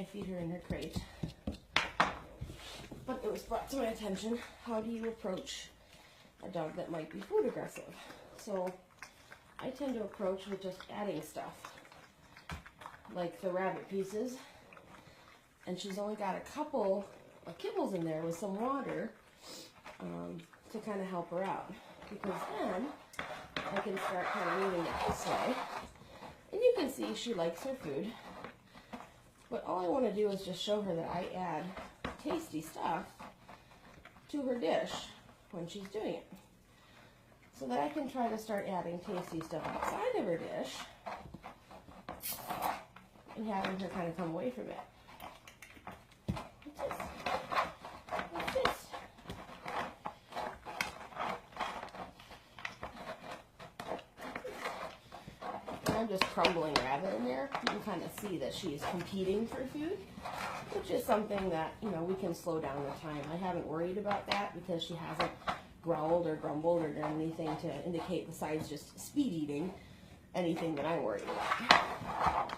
I feed her in her crate. But it was brought to my attention, how do you approach a dog that might be food aggressive? So I tend to approach with just adding stuff, like the rabbit pieces, and she's only got a couple of kibbles in there with some water to kind of help her out, because then I can start kind of moving it this way, and you can see she likes her food. But all I want to do is just show her that I add tasty stuff to her dish when she's doing it, so that I can try to start adding tasty stuff outside of her dish and having her kind of come away from it. Like this. And I'm just crumbling rabbit in there. You can kind of see that she's competing for food, which is something that, you know, we can slow down the time. I haven't worried about that because she hasn't growled or grumbled or done anything to indicate, besides just speed eating, anything that I'm worried about.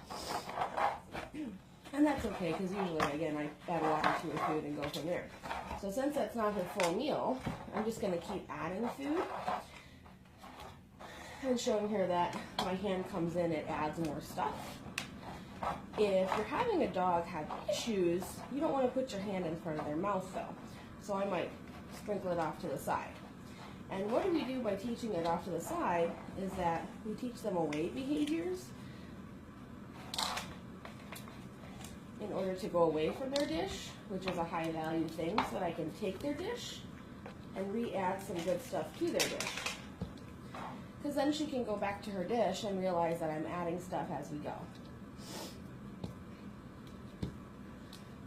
And that's okay, because usually, again, I add water to her food and go from there. So since that's not her full meal, I'm just going to keep adding food and showing her that my hand comes in, it adds more stuff. If you're having a dog have issues, you don't want to put your hand in front of their mouth, though. So I might sprinkle it off to the side. And what do we do by teaching it off to the side is that we teach them away behaviors in order to go away from their dish, which is a high value thing, so that I can take their dish and re-add some good stuff to their dish. Because then she can go back to her dish and realize that I'm adding stuff as we go.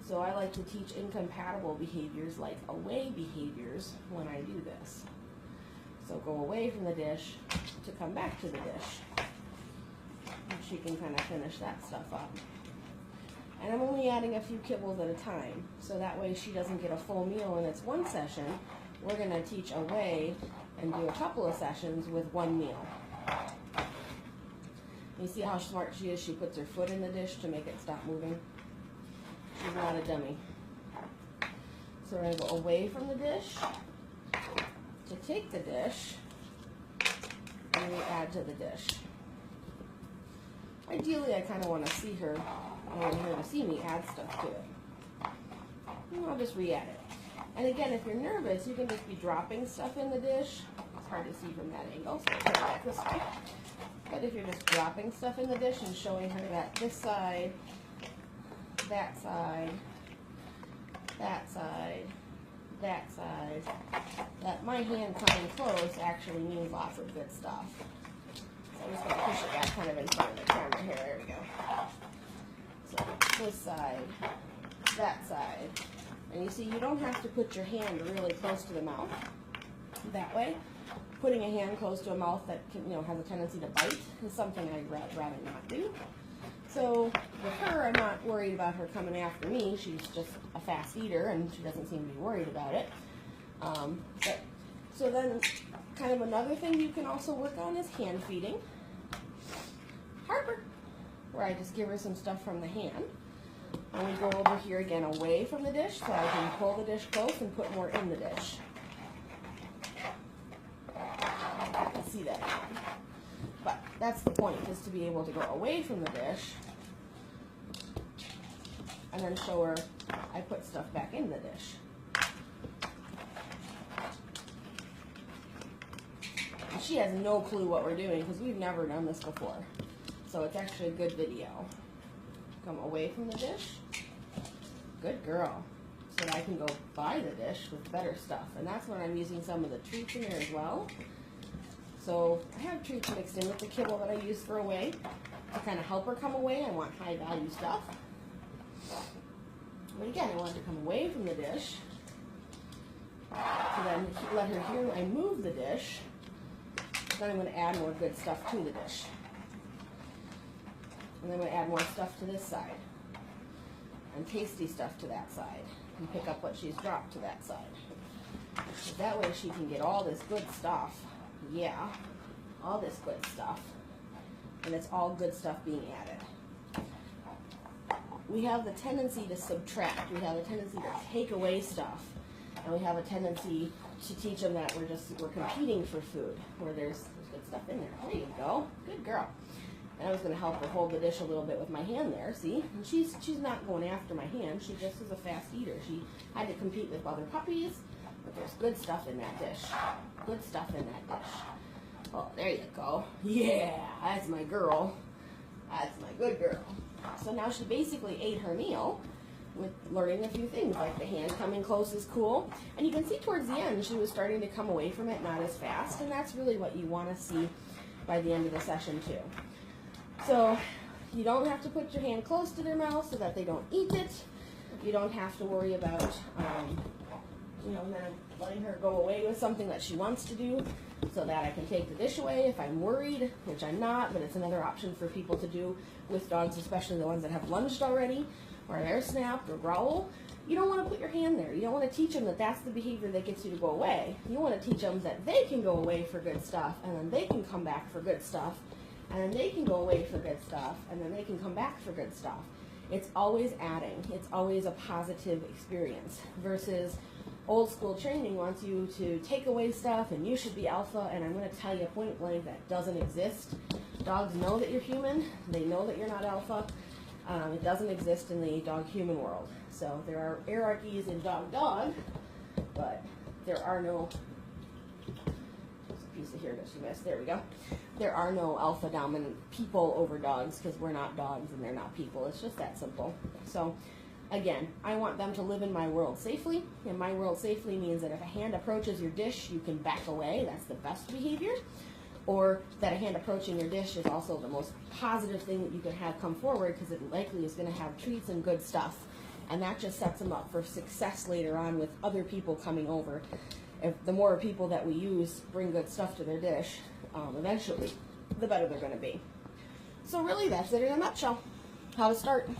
So I like to teach incompatible behaviors like away behaviors when I do this. So go away from the dish to come back to the dish. And she can kind of finish that stuff up. And I'm only adding a few kibbles at a time, so that way she doesn't get a full meal in its one session. We're going to teach away and do a couple of sessions with one meal. You see how smart she is? She puts her foot in the dish to make it stop moving. She's not a dummy. So we're going to go away from the dish to take the dish and we add to the dish. Ideally, I kind of want to see her, I want her to see me add stuff to it. And I'll just re-add it. And again, if you're nervous, you can just be dropping stuff in the dish. It's hard to see from that angle, so I'll put it back this way. But if you're just dropping stuff in the dish and showing her that this side, that side, that side, that side, that my hand coming close actually means lots of good stuff. So I'm just going to push it back kind of in front of the camera here. There we go. So this side, that side. And you see, you don't have to put your hand really close to the mouth that way. Putting a hand close to a mouth that can, has a tendency to bite is something I'd rather not do. So with her, I'm not worried about her coming after me. She's just a fast eater, and she doesn't seem to be worried about it. So then, kind of another thing you can also work on is hand feeding. Harper, where I just give her some stuff from the hand. And we go over here again away from the dish, so I can pull the dish close and put more in the dish. I can see that. But that's the point, is to be able to go away from the dish and then show her I put stuff back in the dish. And she has no clue what we're doing because we've never done this before. So it's actually a good video. Come away from the dish. Good girl. So that I can go buy the dish with better stuff. And that's when I'm using some of the treats in there as well. So I have treats mixed in with the kibble that I use for away to kind of help her come away. I want high value stuff. But again, I want her to come away from the dish. So then let her hear I move the dish. Then I'm going to add more good stuff to the dish. And then I'm going to add more stuff to this side. And tasty stuff to that side. And pick up what she's dropped to that side. So that way she can get all this good stuff. Yeah, all this good stuff. And it's all good stuff being added. we have the tendency to subtract. We have a tendency to take away stuff. And we have a tendency to teach them that we're competing for food, where there's good stuff in there. There you go. Good girl. And I was going to help her hold the dish a little bit with my hand there, see? And she's not going after my hand. She just is a fast eater. She had to compete with other puppies, but there's good stuff in that dish. Good stuff in that dish. Oh, there you go. Yeah, that's my girl. That's my good girl. So now she basically ate her meal with learning a few things, like the hand coming close is cool. And you can see towards the end, she was starting to come away from it, not as fast. And that's really what you want to see by the end of the session too. So you don't have to put your hand close to their mouth so that they don't eat it. You don't have to worry about, then letting her go away with something that she wants to do so that I can take the dish away if I'm worried, which I'm not, but it's another option for people to do with dogs, especially the ones that have lunged already or they're snapped or growl. You don't want to put your hand there. You don't want to teach them that that's the behavior that gets you to go away. You want to teach them that they can go away for good stuff, and then they can come back for good stuff, and then they can go away for good stuff, and then they can come back for good stuff. It's always adding. It's always a positive experience versus old school training wants you to take away stuff and you should be alpha, and I'm going to tell you point blank that doesn't exist. Dogs know that you're human. They know that you're not alpha. It doesn't exist in the dog-human world. So there are hierarchies in dog-dog, but there are no... piece of here that she missed. There we go. There are no alpha dominant people over dogs because we're not dogs and they're not people. It's just that simple. So again, I want them to live in my world safely, and my world safely means that if a hand approaches your dish, you can back away. That's the best behavior. Or that a hand approaching your dish is also the most positive thing that you can have come forward, because it likely is going to have treats and good stuff, and that just sets them up for success later on with other people coming over. If the more people that we use bring good stuff to their dish, eventually, the better they're going to be. So really, that's it in a nutshell. How to start.